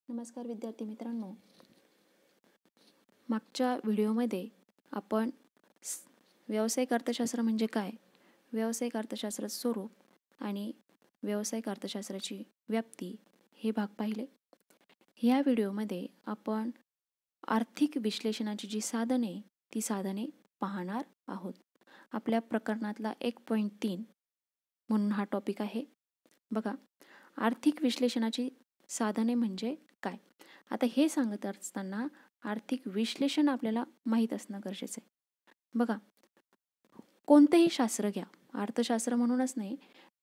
नमस्कार विद्यार्थी मित्रांनो, मागच्या व्हिडिओमध्ये आपण व्यावसायिक अर्थशास्त्र म्हणजे काय, व्यावसायिक अर्थशास्त्राचं स्वरूप आणि व्यावसायिक अर्थशास्त्राची व्याप्ती हे भाग पाहिले. ह्या व्हिडिओमध्ये आपण आर्थिक विश्लेषणाची जी साधने ती साधने पाहणार आहोत. आपल्या प्रकरणातला 1.3 म्हणून हा टॉपिक आहे. बघा, आर्थिक विश्लेषणाची साधने म्हणजे काय. आता हे सांगत असताना आर्थिक विश्लेषण आपल्याला माहीत असणं गरजेचं आहे. बघा, कोणतेही शास्त्र घ्या, अर्थशास्त्र म्हणूनच नाही,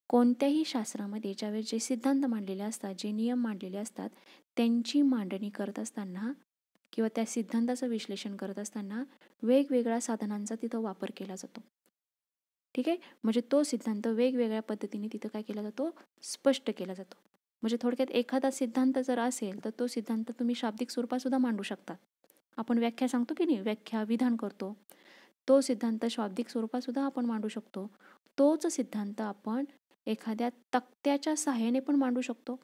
कोणत्याही शास्त्रामध्ये ज्यावेळेस जे सिद्धांत मांडलेले असतात, जे नियम मांडलेले असतात, त्यांची मांडणी करत असताना किंवा त्या सिद्धांताचं विश्लेषण करत असताना वेगवेगळ्या साधनांचा तिथं वापर केला जातो. ठीक आहे, म्हणजे तो सिद्धांत वेगवेगळ्या पद्धतीने तिथं काय केला जातो, स्पष्ट केला जातो. म्हणजे थोडक्यात एखादा सिद्धांत जर असेल तर तो सिद्धांत तुम्ही शाब्दिक स्वरूपात सुद्धा मांडू शकता. आपण व्याख्या सांगतो की नाही, व्याख्या विधान करतो, तो सिद्धांत शाब्दिक स्वरूपात सुद्धा आपण मांडू शकतो. तोच सिद्धांत आपण एखाद्या तक्त्याच्या सहाय्याने पण मांडू शकतो.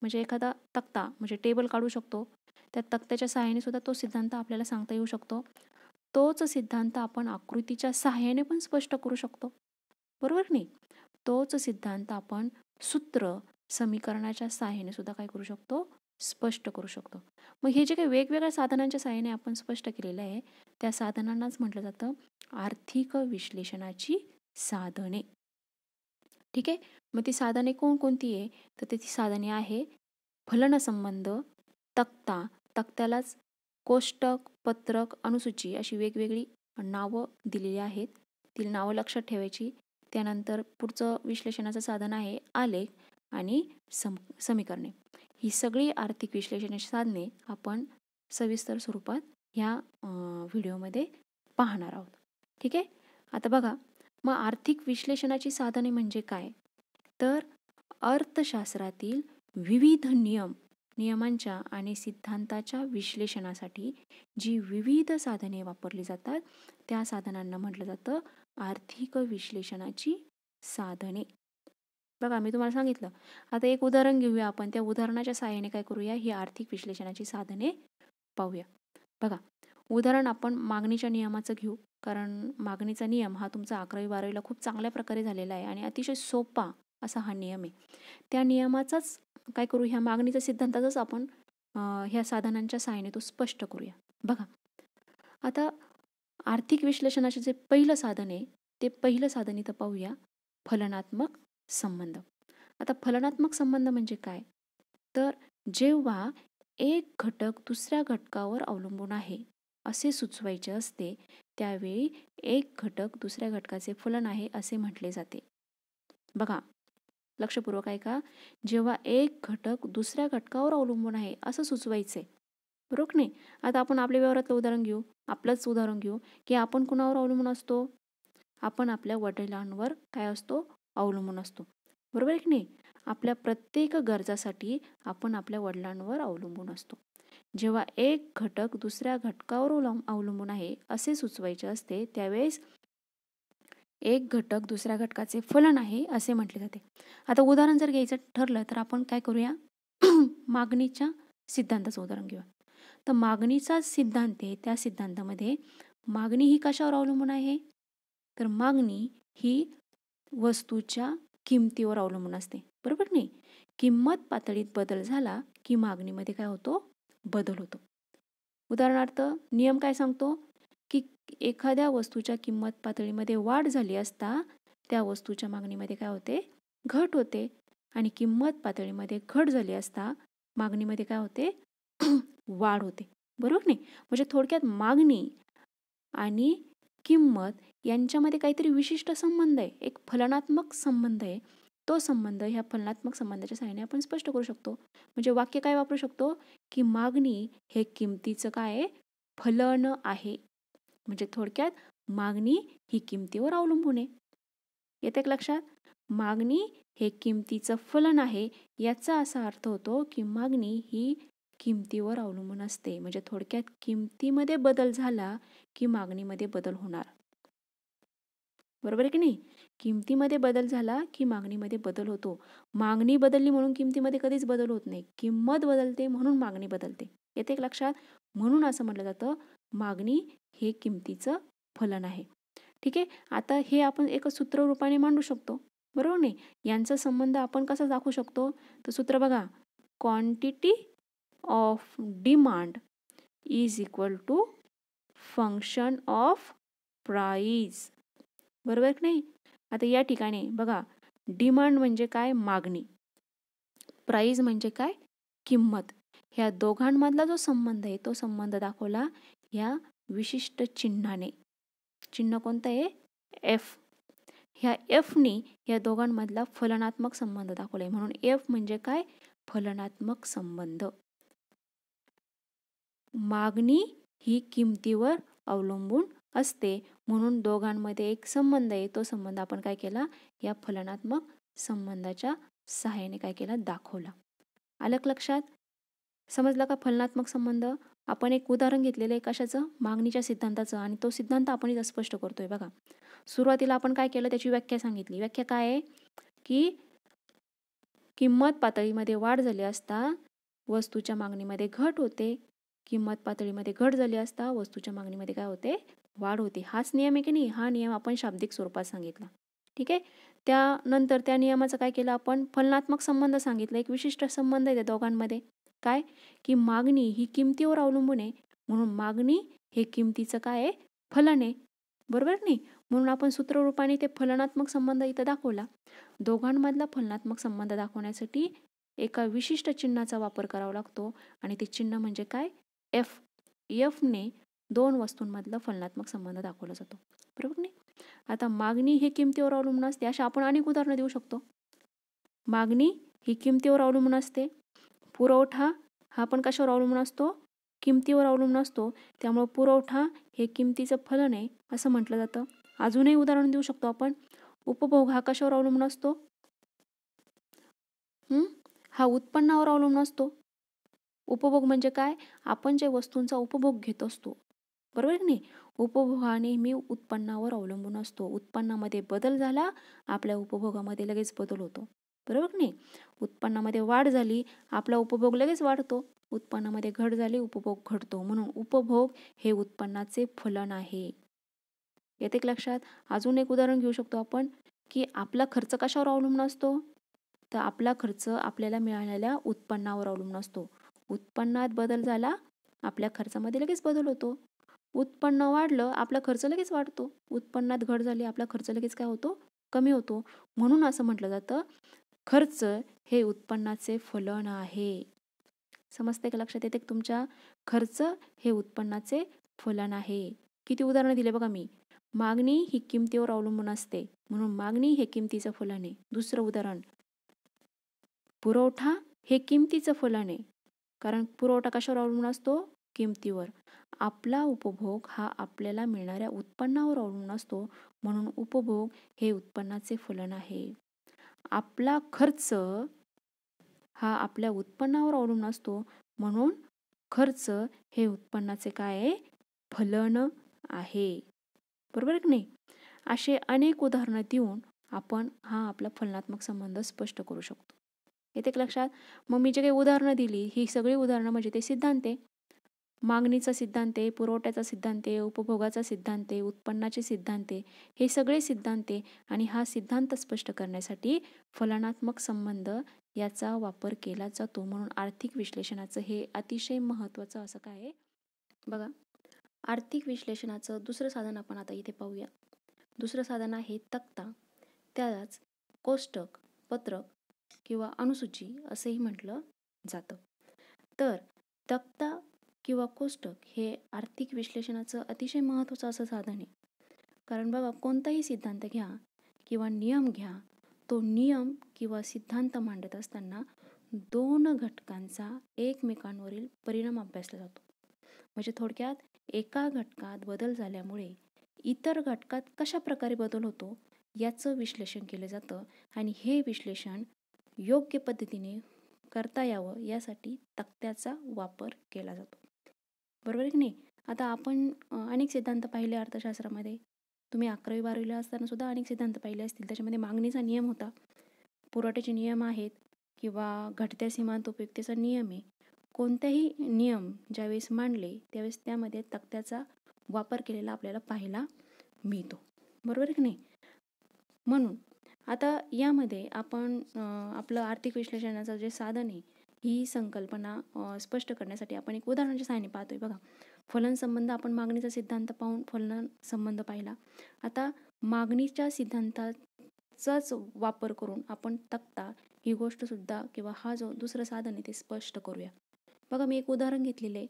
म्हणजे एखादा तक्ता म्हणजे टेबल काढू शकतो, त्या तक्त्याच्या सहाय्याने सुद्धा तो सिद्धांत आपल्याला सांगता येऊ शकतो. तोच सिद्धांत आपण आकृतीच्या सहाय्याने पण स्पष्ट करू शकतो, बरोबर नाही. तोच सिद्धांत आपण सूत्र समीकरणाच्या सहाय्याने सुद्धा काय करू शकतो, स्पष्ट करू शकतो. मग हे जे काही वेगवेगळ्या साधनांच्या सहाय्याने आपण स्पष्ट केलेलं आहे, त्या साधनांनाच म्हटलं जातं आर्थिक विश्लेषणाची साधने. ठीक आहे, मग ती साधने कोणकोणती आहे, तर ती साधने आहे फलनसंबंध, तक्ता, तक्त्यालाच कोष्टक, पत्रक, अनुसूची अशी वेगवेगळी नावं दिलेली आहेत. ती नावं लक्षात ठेवायची. त्यानंतर पुढचं विश्लेषणाचं साधन आहे आलेख आणि समीकरणे. ही सगळी आर्थिक विश्लेषणाची साधने आपण सविस्तर स्वरूपात ह्या व्हिडिओमध्ये पाहणार आहोत. ठीक आहे, आता बघा, मग आर्थिक विश्लेषणाची साधने म्हणजे काय, तर अर्थशास्त्रातील विविध नियमांच्या आणि सिद्धांताच्या विश्लेषणासाठी जी विविध साधने वापरली जातात त्या साधनांना म्हटलं जातं आर्थिक विश्लेषणाची साधने. बघा, मी तुम्हाला सांगितलं. आता एक उदाहरण घेऊया आपण, त्या उदाहरणाच्या सहाय्याने काय करूया, ही आर्थिक विश्लेषणाची साधने पाहूया. बघा, उदाहरण आपण मागणीच्या नियमाचं घेऊ, कारण मागणीचा नियम हा तुमचा 11वी-12वीला खूप चांगल्या प्रकारे झालेला आहे आणि अतिशय सोपा असा हा नियम आहे. त्या नियमाचाच काय करू, ह्या मागणीच्या सिद्धांताचाच आपण ह्या साधनांच्या सहाय्याने तो स्पष्ट करूया. बघा, आता आर्थिक विश्लेषणाचे जे पहिलं साधन आहे ते पहिलं साधन इथं पाहूया, फलनात्मक संबंध. आता फलनात्मक संबंध म्हणजे काय, तर जेव्हा एक घटक दुसऱ्या घटकावर अवलंबून आहे असे सुचवायचे असते त्यावेळी एक घटक दुसऱ्या घटकाचे फलन आहे असे म्हटले जाते. बघा, लक्षपूर्वक आहे का, जेव्हा एक घटक दुसऱ्या घटकावर अवलंबून आहे असं सुचवायचंय, बरोबर नाही. आता आपण आपल्या व्यवहारातलं उदाहरण घेऊ, आपलंच उदाहरण घेऊ की आपण कुणावर अवलंबून असतो, आपण आपल्या वडिलांवर काय असतो, अवलंबून असतो, बरोबर आहे की नाही. आपल्या प्रत्येक गरजासाठी आपण आपल्या वडिलांवर अवलंबून असतो. जेव्हा एक घटक दुसऱ्या घटकावर अवलंबून आहे असे सुचवायचे असते त्यावेळेस एक घटक दुसऱ्या घटकाचे फलन आहे असे म्हटले जाते. आता उदाहरण जर घ्यायचं ठरलं तर आपण काय करूया, मागणीच्या सिद्धांताचं उदाहरण घेऊया. तर मागणीचा सिद्धांत आहे, त्या सिद्धांतामध्ये मागणी ही कशावर अवलंबून आहे, तर मागणी ही वस्तूच्या किमतीवर अवलंबून असते, बरोबर नाही. किंमत पातळीत बदल झाला की मागणीमध्ये काय होतो, बदल होतो. उदाहरणार्थ नियम काय सांगतो की एखाद्या वस्तूच्या किंमत पातळीमध्ये वाढ झाली असता त्या वस्तूच्या मागणीमध्ये काय होते, घट होते. आणि किंमत पातळीमध्ये घट झाली असता मागणीमध्ये काय होते, वाढ होते, बरोबर नाही. म्हणजे थोडक्यात मागणी आणि किंमत यांच्यामध्ये काहीतरी विशिष्ट संबंध आहे, एक फलनात्मक संबंध आहे. तो संबंध ह्या फलनात्मक संबंधाच्या सहाय्याने आपण स्पष्ट करू शकतो. म्हणजे वाक्य काय वापरू शकतो की मागणी हे किमतीचं काय आहे, फलन आहे. म्हणजे थोडक्यात मागणी ही किमतीवर अवलंबून आहे. येते का लक्षात, मागणी हे किमतीचं फलन आहे याचा असा अर्थ होतो की मागणी ही किमतीवर अवलंबून असते. म्हणजे थोडक्यात किमतीमध्ये बदल झाला की मागणीमध्ये बदल होणार, बरोबर आहे की नाही? किमतीमध्ये बदल झाला की मागणीमध्ये बदल होतो. मागणी बदलली म्हणून किमतीमध्ये कधीच बदल होत नाही. किंमत बदलते म्हणून मागणी बदलते. येते का लक्षात? म्हणून असं म्हटलं जातं, मागणी हे किमतीचं फलन आहे. ठीक आहे. आता हे आपण एका सूत्ररूपाने मांडू शकतो. बरोबर नाही? यांचा संबंध आपण कसा दाखवू शकतो? तर सूत्र बघा, quantity of demand is equal to function of price. बरोबर की नाही? आता या ठिकाणी बघा, डिमांड म्हणजे काय? मागणी. प्राईस म्हणजे काय? किंमत. ह्या दोघांमधला जो संबंध आहे तो संबंध दाखवला या विशिष्ट चिन्हाने. चिन्ह कोणतं आहे? एफ. ह्या एफने या दोघांमधला फलनात्मक संबंध दाखवलाय. म्हणून एफ म्हणजे काय? फलनात्मक संबंध. मागणी ही किमतीवर अवलंबून असते म्हणून दोघांमध्ये एक संबंध आहे. तो संबंध आपण काय केला? या फलनात्मक संबंधाच्या सहाय्याने काय केला? दाखवला. आलं लक्षात? समजलं का फलनात्मक संबंध? आपण एक उदाहरण घेतलेलं आहे कशाचं? मागणीच्या सिद्धांताचं. आणि तो सिद्धांत आपण इथं स्पष्ट करतोय बघा. सुरुवातीला आपण काय केलं? त्याची व्याख्या सांगितली. व्याख्या काय आहे? की किंमत पातळीमध्ये वाढ झाली असता वस्तूच्या मागणीमध्ये घट होते. किंमत पातळीमध्ये घट झाली असता वस्तूच्या मागणीमध्ये काय होते? वाढ होते. हाच नियम आहे की नाही? हा नियम आपण शाब्दिक स्वरूपात सांगितला. ठीक आहे. त्यानंतर त्या नियमाचं काय केलं आपण? फलनात्मक संबंध सांगितला. एक विशिष्ट संबंध आहे त्या दोघांमध्ये. काय? की मागणी ही किमतीवर अवलंबून आहे म्हणून मागणी हे किमतीचं काय आहे? फलन आहे. बरोबर नाही? म्हणून आपण सूत्ररूपाने ते फलनात्मक संबंध इथं दाखवला. दोघांमधला फलनात्मक संबंध दाखवण्यासाठी एका विशिष्ट चिन्हाचा वापर करावा लागतो आणि ते चिन्ह म्हणजे काय? एफ. एफने दोन वस्तूंमधला फलनात्मक संबंध दाखवला जातो. बरोबर नाही? आता मागणी हे किमतीवर अवलंबून असते. अशा आपण अनेक उदाहरणं देऊ शकतो. मागणी ही किमतीवर अवलंबून असते. पुरवठा हा पण कशावर अवलंबून असतो? किमतीवर अवलंबून असतो. त्यामुळे पुरवठा हे किमतीचं फलन आहे असं म्हटलं जातं. अजूनही उदाहरण देऊ शकतो आपण. उपभोग हा कशावर अवलंबून असतो? हा उत्पन्नावर अवलंबून असतो. उपभोग म्हणजे काय? आपण जे वस्तूंचा उपभोग घेत असतो. बरोबर की नाही? उपभोग हा नेहमी उत्पन्नावर अवलंबून असतो. उत्पन्नामध्ये बदल झाला, आपल्या उपभोगामध्ये लगेच बदल होतो. बरोबर की नाही? उत्पन्नामध्ये वाढ झाली, आपला उपभोग लगेच वाढतो. उत्पन्नामध्ये घट झाली, उपभोग घटतो. म्हणून उपभोग हे उत्पन्नाचे फलन आहे. येते लक्षात? अजून एक उदाहरण घेऊ शकतो आपण की आपला खर्च कशावर अवलंबून असतो? तर आपला खर्च आपल्याला मिळालेल्या उत्पन्नावर अवलंबून असतो. उत्पन्नात बदल झाला, आपल्या खर्चामध्ये लगेच बदल होतो. उत्पन्न वाढलं, आपला खर्च लगेच वाढतो. उत्पन्नात घट झाली, आपला खर्च लगेच काय होतो? कमी होतो. म्हणून असं म्हटलं जातं, खर्च हे उत्पन्नाचे फलन आहे. समजते का? लक्षात येते तुमच्या? खर्च हे उत्पन्नाचे फलन आहे. किती उदाहरणं दिले बघा मी. मागणी ही किमतीवर अवलंबून असते म्हणून मागणी हे किमतीचं फलन आहे. दुसरं उदाहरण, पुरवठा हे किमतीचं फलन आहे. कारण पुरवठा कशावर अवलंबून असतो? किमतीवर. आपला उपभोग हा आपल्याला मिळणाऱ्या उत्पन्नावर अवलंबून असतो म्हणून उपभोग हे उत्पन्नाचे फलन आहे. आपला खर्च हा आपल्या उत्पन्नावर अवलंबून असतो म्हणून खर्च हे उत्पन्नाचे काय आहे? फलन आहे. बरोबर आहे की नाही? असे अनेक उदाहरणं देऊन आपण हा आपला फलनात्मक संबंध स्पष्ट करू शकतो. येते का लक्षात? मग मी जे काही उदाहरणं दिली ही सगळी उदाहरणं म्हणजे ते सिद्धांत आहे. मागणीचा सिद्धांत आहे, पुरवठ्याचा सिद्धांत आहे, उपभोगाचा सिद्धांत आहे, उत्पन्नाचे सिद्धांत आहे. हे सगळे सिद्धांत आहे आणि हा सिद्धांत स्पष्ट करण्यासाठी फलनात्मक संबंध याचा वापर केला जातो. म्हणून आर्थिक विश्लेषणाचं हे अतिशय महत्त्वाचं असं काय आहे बघा. आर्थिक विश्लेषणाचं दुसरं साधन आपण आता इथे पाहूया. दुसरं साधन आहे तक्ता. त्यालाच कोष्टक, पत्रक किंवा अनुसूची असेही म्हटलं जातं. तर तक्ता किंवा कोष्टक हे आर्थिक विश्लेषणाचं अतिशय महत्त्वाचं असं साधन आहे. कारण बघा, कोणताही सिद्धांत घ्या किंवा नियम घ्या, तो नियम किंवा सिद्धांत मांडत असताना दोन घटकांचा एकमेकांवरील परिणाम अभ्यासला जातो. म्हणजे थोडक्यात एका घटकात बदल झाल्यामुळे इतर घटकात कशा प्रकारे बदल होतो याचं विश्लेषण केलं जातं आणि हे विश्लेषण योग्य पद्धतीने करता यावं यासाठी तक्त्याचा वापर केला जातो. बरोबर आहे की नाही? आता आपण अनेक सिद्धांत पाहिले अर्थशास्त्रामध्ये. तुम्ही 11वी-12वीला असताना सुद्धा अनेक सिद्धांत पाहिले असतील. त्याच्यामध्ये मागणीचा नियम होता, पुरवठ्याचे नियम आहेत किंवा घटत्या सीमांत उपयुक्तेचा नियम आहे. कोणतेही नियम ज्यावेळेस मांडले त्यावेळेस त्यामध्ये तक्त्याचा वापर केलेला आपल्याला पाहायला मिळतो. बरोबर आहे की नाही? म्हणून आता यामध्ये आपण आपलं आर्थिक विश्लेषणाचं जे साधन आहे, ही संकल्पना स्पष्ट करण्यासाठी आपण एक उदाहरणाच्या सहाय्याने पाहतोय. बघा, फलन संबंध आपण मागणीचा सिद्धांत पाहून फलन संबंध पाहिला. आता मागणीच्या सिद्धांताचाच वापर करून आपण तक्ता ही गोष्टसुद्धा किंवा हा जो दुसरं साधन आहे ते स्पष्ट करूया. बघा, मी एक उदाहरण घेतलेलं आहे,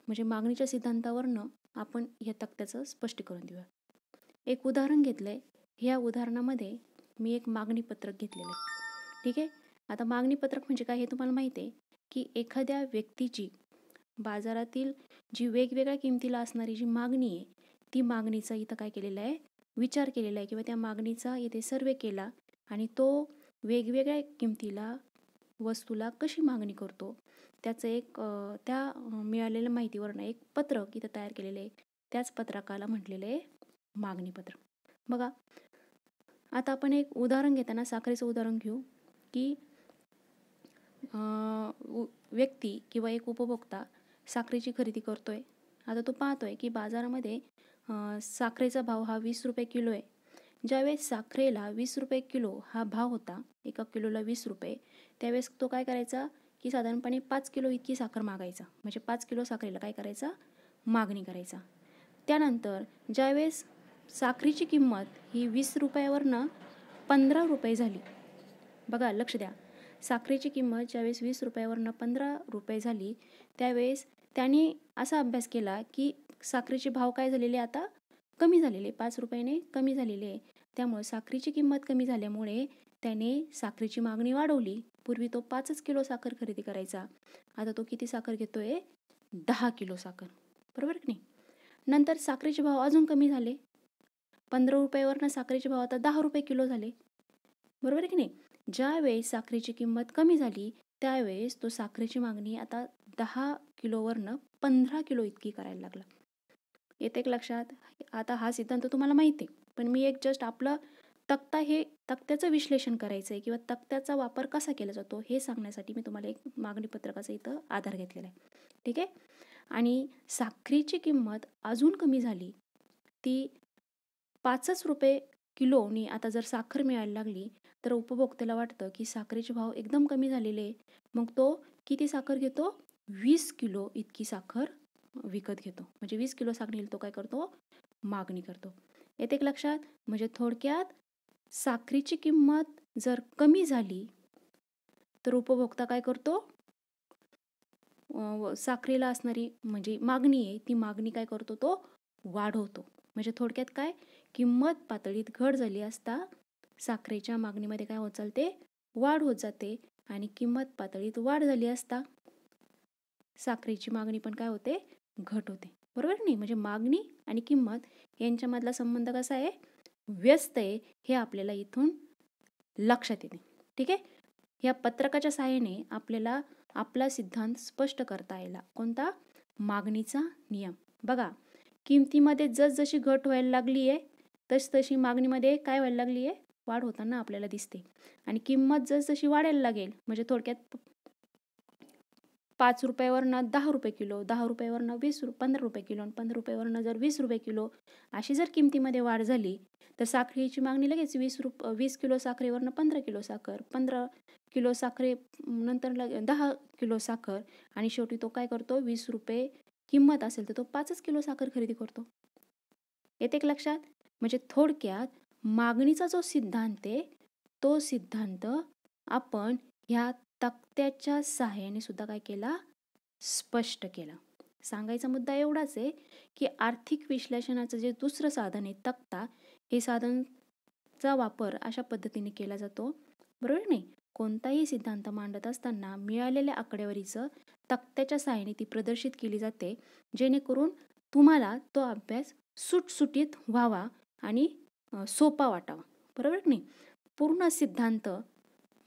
म्हणजे मागणीच्या सिद्धांतावरनं आपण या तक्त्याचं स्पष्टीकरण देऊया. एक उदाहरण घेतलं आहे. ह्या उदाहरणामध्ये मी एक मागणीपत्रक घेतलेलं आहे. ठीक आहे. आता मागणीपत्रक म्हणजे काय हे तुम्हाला माहिती आहे की एखाद्या व्यक्तीची बाजारातील जी वेगवेगळ्या किमतीला असणारी जी मागणी आहे, ती मागणीचा इथं काय केलेलं आहे, विचार केलेला आहे किंवा त्या मागणीचा इथे सर्वे केला आणि तो वेगवेगळ्या किमतीला वस्तूला कशी मागणी करतो त्याचं एक त्या मिळालेल्या माहितीवरनं एक पत्रक इथं तयार केलेलं आहे. त्याच पत्रकाला म्हटलेलं आहे मागणीपत्रक. बघा, आता आपण एक उदाहरण घेताना साखरेचं उदाहरण घेऊ की व्यक्ती किंवा एक उपभोक्ता साखरेची खरेदी करतोय. आता तो पाहतोय की बाजारामध्ये साखरेचा भाव हा 20 रुपये किलो आहे. ज्यावेळेस साखरेला 20 रुपये किलो हा भाव होता, एका किलोला 20 रुपये, त्यावेळेस तो काय करायचा की साधारणपणे 5 किलो इतकी साखर मागायचा. म्हणजे 5 किलो साखरेला काय करायचा, मागणी करायचा. त्यानंतर ज्यावेळेस साखरेची किंमत ही 20 रुपयावरनं 15 रुपये झाली. बघा, लक्ष द्या, साखरेची किंमत ज्यावेळेस 20 रुपयावरनं 15 रुपये झाली त्यावेळेस त्याने असा अभ्यास केला की साखरेचे भाव काय झालेले, आता कमी झालेले, 5 रुपयाने कमी झालेले आहे. त्यामुळे साखरेची किंमत कमी झाल्यामुळे त्याने साखरेची मागणी वाढवली. पूर्वी तो 5 किलो साखर खरेदी करायचा, आता तो किती साखर घेतोय, 10 किलो साखर. बरोबर की नाही? नंतर साखरेचे भाव अजून कमी झाले, 15 रुपयावरनं साखरेचे भाव आता 10 रुपये किलो झाले. बरोबर आहे की नाही? ज्यावेळेस साखरेची किंमत कमी झाली त्यावेळेस तो साखरेची मागणी आता 10 किलोवरनं 15 किलो इतकी करायला लागला. येते एक लक्षात? आता हा सिद्धांत तुम्हाला माहिती आहे, पण मी एक जस्ट आपलं तक्त्याचं विश्लेषण करायचं आहे किंवा तक्त्याचा वापर कसा केला जातो हे सांगण्यासाठी मी तुम्हाला एक मागणी पत्रकाचा इथं आधार घेतलेला आहे. ठीक आहे. आणि साखरेची किंमत अजून कमी झाली, ती 5 रुपये किलोनी आता जर साखर मिळायला लागली तर उपभोक्त्याला वाटतं की साखरेचे भाव एकदम कमी झालेले, मग तो किती साखर घेतो, 20 किलो इतकी साखर विकत घेतो. म्हणजे 20 किलो साखरेला तो काय करतो, मागणी करतो. येते एक लक्षात? म्हणजे थोडक्यात साखरेची किंमत जर कमी झाली तर उपभोक्ता काय करतो, साखरेला असणारी म्हणजे मागणी आहे ती मागणी काय करतो, तो वाढवतो. म्हणजे थोडक्यात काय, किंमत पातळीत घट झाली असता साखरेच्या मागणीमध्ये काय होत चालते, वाढ होत जाते आणि किंमत पातळीत वाढ झाली असता साखरेची मागणी पण काय होते, घट होते. बरोबर नाही? म्हणजे मागणी आणि किंमत यांच्यामधला संबंध कसा आहे, व्यस्त आहे, हे आपल्याला इथून लक्षात येते. ठीक आहे. या पत्रकाच्या सहाय्याने आपल्याला आपला सिद्धांत स्पष्ट करता आला. कोणता, मागणीचा नियम. बघा, किमतीमध्ये जसजशी घट व्हायला लागली आहे तशी मागणीमध्ये काय व्हायला लागली आहे, वाढ होताना आपल्याला दिसते. आणि किंमत जसजशी वाढायला लागेल म्हणजे थोडक्यात 5 रुपयावरनं 10 रुपये किलो, 10 रुपयावरनं 15 रुपये किलो आणि 15 रुपयावरनं जर 20 रुपये किलो अशी जर किमतीमध्ये वाढ झाली तर साखरेची मागणी लगेच 20 किलो साखरेवरनं 15 किलो साखर, 15 किलो साखरे नंतर 10 किलो साखर आणि शेवटी तो काय करतो, 20 रुपये किंमत असेल तर तो 5 किलो साखर खरेदी करतो. येते एक लक्षात? म्हणजे थोडक्यात मागणीचा जो सिद्धांत आहे तो सिद्धांत आपण ह्या तक्त्याच्या सहाय्याने सुद्धा काय केला, स्पष्ट केला. सांगायचा मुद्दा एवढाच आहे की आर्थिक विश्लेषणाचं जे दुसरं साधन आहे तक्ता, हे साधनचा वापर अशा पद्धतीने केला जातो. बरोबर नाही? कोणताही सिद्धांत मांडत असताना मिळालेल्या आकडेवारीचं तक्त्याच्या सहाय्याने ती प्रदर्शित केली जाते, जेणेकरून तुम्हाला तो अभ्यास सुटसुटीत व्हावा आणि सोपा वाटावा. बरोबर नाही? पूर्ण सिद्धांत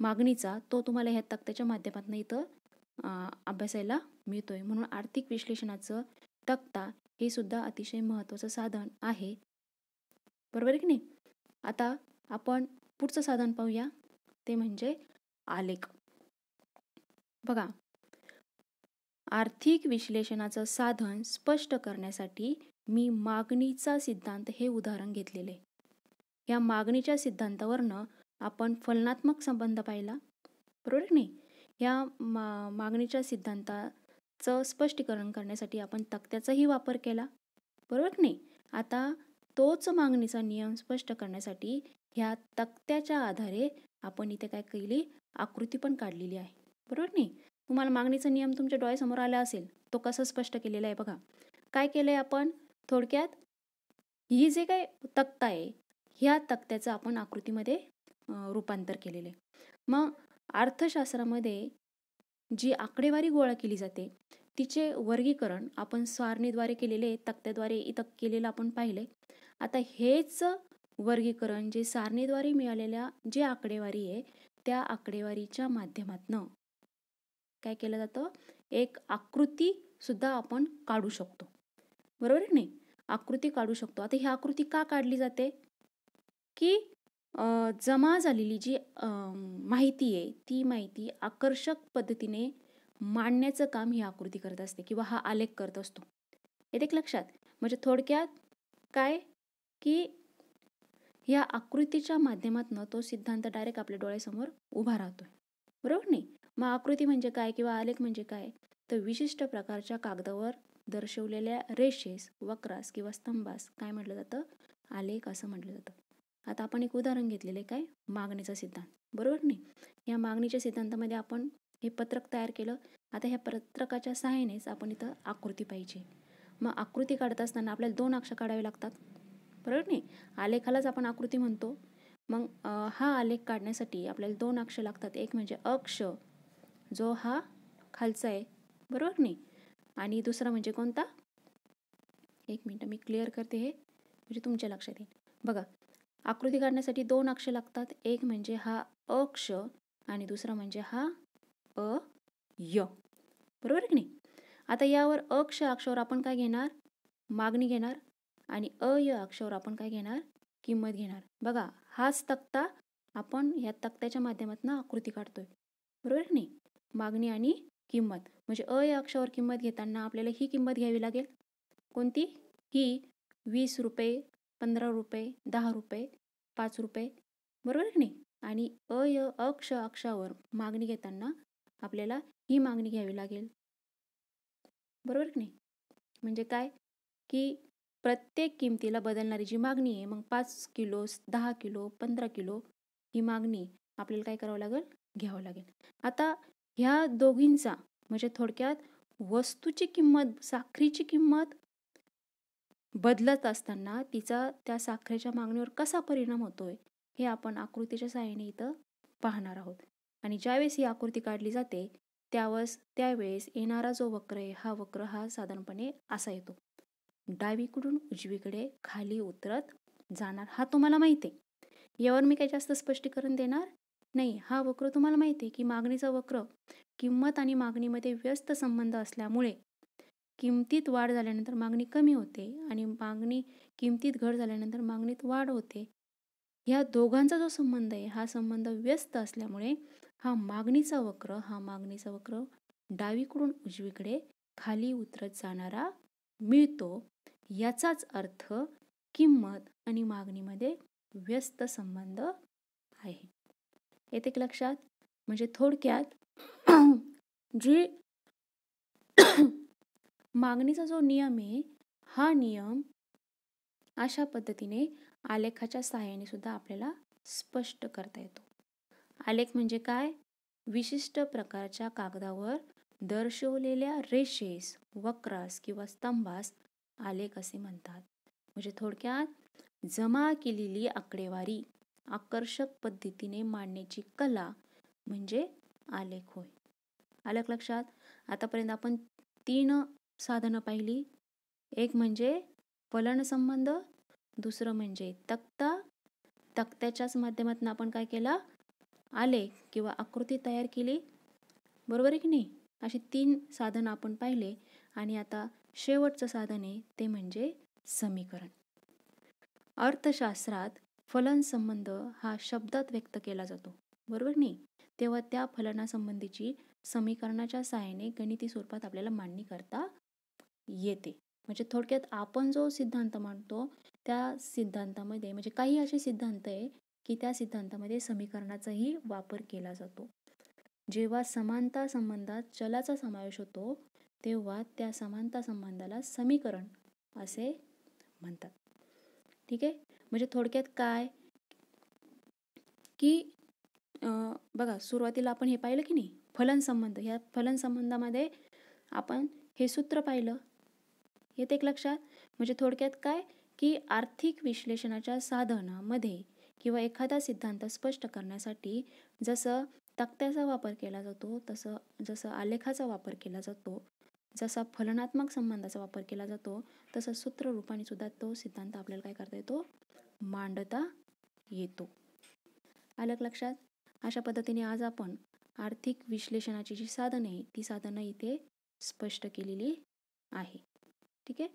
मागणीचा तो तुम्हाला ह्या तक्त्याच्या माध्यमातून इथं अभ्यासायला मिळतोय. म्हणून आर्थिक विश्लेषणाचं तक्ता हे सुद्धा अतिशय महत्त्वाचं साधन आहे. बरोबर आहे की नाही. आता आपण पुढचं साधन पाहूया, ते म्हणजे आलेख. बघा, आर्थिक विश्लेषणाचं साधन स्पष्ट करण्यासाठी मी मागणीचा सिद्धांत हे उदाहरण घेतलेले. या मागणीच्या सिद्धांतावरनं आपण फलनात्मक संबंध पाहिला, बरोबर की नाही. या मागणीच्या सिद्धांताचं स्पष्टीकरण करण्यासाठी आपण तक्त्याचाही वापर केला, बरोबर की नाही. आता तोच मागणीचा नियम स्पष्ट करण्यासाठी ह्या तक्त्याच्या आधारे आपण इथे काय केली, आकृती पण काढलेली आहे, बरोबर नाही. तुम्हाला मागणीचा नियम तुमच्या डोळ्यासमोर आला असेल, तो कसं स्पष्ट केलेला आहे बघा. काय केलंय आपण, थोडक्यात ही जे काही तक्ता आहे, ह्या तक्त्याचं आपण आकृतीमध्ये रूपांतर केलेलं आहे. मग अर्थशास्त्रामध्ये जी आकडेवारी गोळा केली जाते, तिचे वर्गीकरण आपण सारणीद्वारे केलेले, तक्त्याद्वारे इथं केलेलं आपण पाहिले. आता हेच वर्गीकरण जे सारणीद्वारे मिळालेल्या जे आकडेवारी आहे, त्या आकडेवारीच्या माध्यमातून काय केलं जातं, एक आकृती सुद्धा आपण काढू शकतो, बरोबर आहे नाही. आकृती काढू शकतो. आता ही आकृती का काढली जाते, की जमा झालेली जी माहिती आहे, ती माहिती आकर्षक पद्धतीने मांडण्याचं काम ही आकृती करत असते किंवा हा आलेख करत असतो. येते लक्षात. म्हणजे थोडक्यात काय, की या आकृतीच्या माध्यमातून तो सिद्धांत डायरेक्ट आपल्या डोळ्यासमोर उभा राहतोय, बरोबर नाही. मग आकृती म्हणजे काय किंवा आलेख म्हणजे काय, तर विशिष्ट प्रकारच्या कागदावर दर्शवलेल्या रेषेस, वक्रास किंवा स्तंभास काय म्हटलं जातं, आलेख असं म्हटलं जातं. आता आपण एक उदाहरण घेतलेलं आहे, काय, मागणीचा सिद्धांत, बरोबर नाही. या मागणीच्या सिद्धांतामध्ये आपण हे पत्रक तयार केलं. आता ह्या पत्रकाच्या सहाय्यानेच आपण इथं आकृती पाहिजे. मग आकृती काढत असताना आपल्याला 2 अक्ष काढावे लागतात, बरोबर नाही. आलेखालाच आपण आकृती म्हणतो. मग हा आलेख काढण्यासाठी आपल्याला 2 अक्ष लागतात. एक म्हणजे अक्ष, जो हा खालचा आहे, बरोबर नाही. आणि दुसरा म्हणजे कोणता, एक मिनटं मी क्लिअर करते हे, म्हणजे तुमच्या लक्षात येईल. बघा, आकृती काढण्यासाठी 2 अक्ष लागतात. एक म्हणजे हा अक्ष आणि दुसरा म्हणजे हा य, बरोबर आहे की नाही. आता यावर अक्षावर आपण काय घेणार, मागणी घेणार, आणि अय अक्षावर आपण काय घेणार, किंमत घेणार. बघा, हाच तक्ता आपण या तक्त्याच्या माध्यमातून आकृती काढतोय, बरोबर की नाही. मागणी आणि किंमत म्हणजे अय अक्षावर किंमत घेताना आपल्याला ही किंमत घ्यावी लागेल, कोणती, ही 20 रुपये, 15 रुपये, 10 रुपये, 5 रुपये, बरोबर की नाही. आणि अय अक्षावर मागणी घेताना आपल्याला ही मागणी घ्यावी लागेल, बरोबर की नाही. म्हणजे काय, की प्रत्येक किमतीला बदलणारी जी मागणी आहे, मग 5 किलो, 10 किलो, 15 किलो ही मागणी आपल्याला काय करावं लागेल, घ्यावं लागेल. आता ह्या दोघींचा म्हणजे थोडक्यात वस्तूची किंमत, साखरेची किंमत बदलत असताना तिचा त्या साखरेच्या मागणीवर कसा परिणाम होतोय, हे आपण आकृतीच्या सहाय्याने इथं पाहणार आहोत. आणि ज्यावेळेस ही आकृती काढली जाते त्यावेळेस येणारा जो वक्र आहे, हा वक्र हा साधारणपणे असा येतो, डावीकडून उजवीकडे खाली उतरत जाणार. हा तुम्हाला माहिती आहे, यावर मी काही जास्त स्पष्टीकरण देणार नाही. हा वक्र तुम्हाला माहिती आहे, की मागणीचा वक्र किंमत आणि मागणीमध्ये व्यस्त संबंध असल्यामुळे किमतीत वाढ झाल्यानंतर मागणी कमी होते आणि किमतीत घट झाल्यानंतर मागणीत वाढ होते. ह्या दोघांचा जो संबंध आहे, हा संबंध व्यस्त असल्यामुळे हा मागणीचा वक्र डावीकडून उजवीकडे खाली उतरत जाणारा मिळतो. याचाच अर्थ किंमत आणि मागणीमध्ये व्यस्त संबंध आहे. येते की लक्षात. म्हणजे थोडक्यात जी मागणीचा जो नियम आहे, हा नियम अशा पद्धतीने आलेखाच्या सहाय्याने सुद्धा आपल्याला स्पष्ट करता येतो. आलेख म्हणजे काय, विशिष्ट प्रकारच्या कागदावर दर्शवलेल्या रेषेस, वक्रास किंवा स्तंभास आलेख असे म्हणतात. म्हणजे थोडक्यात जमा केलेली आकडेवारी आकर्षक पद्धतीने मांडण्याची कला म्हणजे आलेख होय. आलेख लक्षात. आतापर्यंत आपण 3 साधनं पाहिली. एक म्हणजे फलन संबंध, दुसरं म्हणजे तक्त्याच्याच माध्यमातून आपण काय केलं, आलेख किंवा आकृती तयार केली, बरोबर आहे की नाही. अशी 3 साधनं आपण पाहिले. आणि आता शेवटचं साधन आहे ते म्हणजे समीकरण. अर्थशास्त्रात फलन संबंध हा शब्दात व्यक्त केला जातो, बरोबर नाही? तेव्हा त्या फलनासंबंधीची समीकरणाच्या सहाय्याने गणिती स्वरूपात आपल्याला मांडणी करता येते. म्हणजे थोडक्यात आपण जो सिद्धांत मांडतो त्या सिद्धांतामध्ये म्हणजे काही असे सिद्धांत आहे की त्या सिद्धांतामध्ये समीकरणाचाही वापर केला जातो. जेव्हा समानता संबंधात चलाचा समावेश होतो तेव्हा त्या समानता संबंधाला समीकरण असे म्हणतात. ठीक आहे. म्हणजे थोडक्यात काय की बघा सुरुवातीला आपण हे पाहिलं की नाही फलन संबंध. ह्या फलन संबंधामध्ये आपण हे सूत्र पाहिलं, येते एक लक्षात. म्हणजे थोडक्यात काय की आर्थिक विश्लेषणाच्या साधनामध्ये किंवा एखादा सिद्धांत स्पष्ट करण्यासाठी जसं तक्त्याचा वापर केला जातो जसं आलेखाचा वापर केला जातो, जसा फलनात्मक संबंधाचा वापर केला जातो, तसं सूत्ररूपाने सुद्धा तो सिद्धांत आपल्याला काय करता येतो, मांडता येतो. आलं लक्षात. अशा पद्धतीने आज आपण आर्थिक विश्लेषणाची जी साधने आहे ती साधनं इथे स्पष्ट केलेली आहे. ठीक आहे.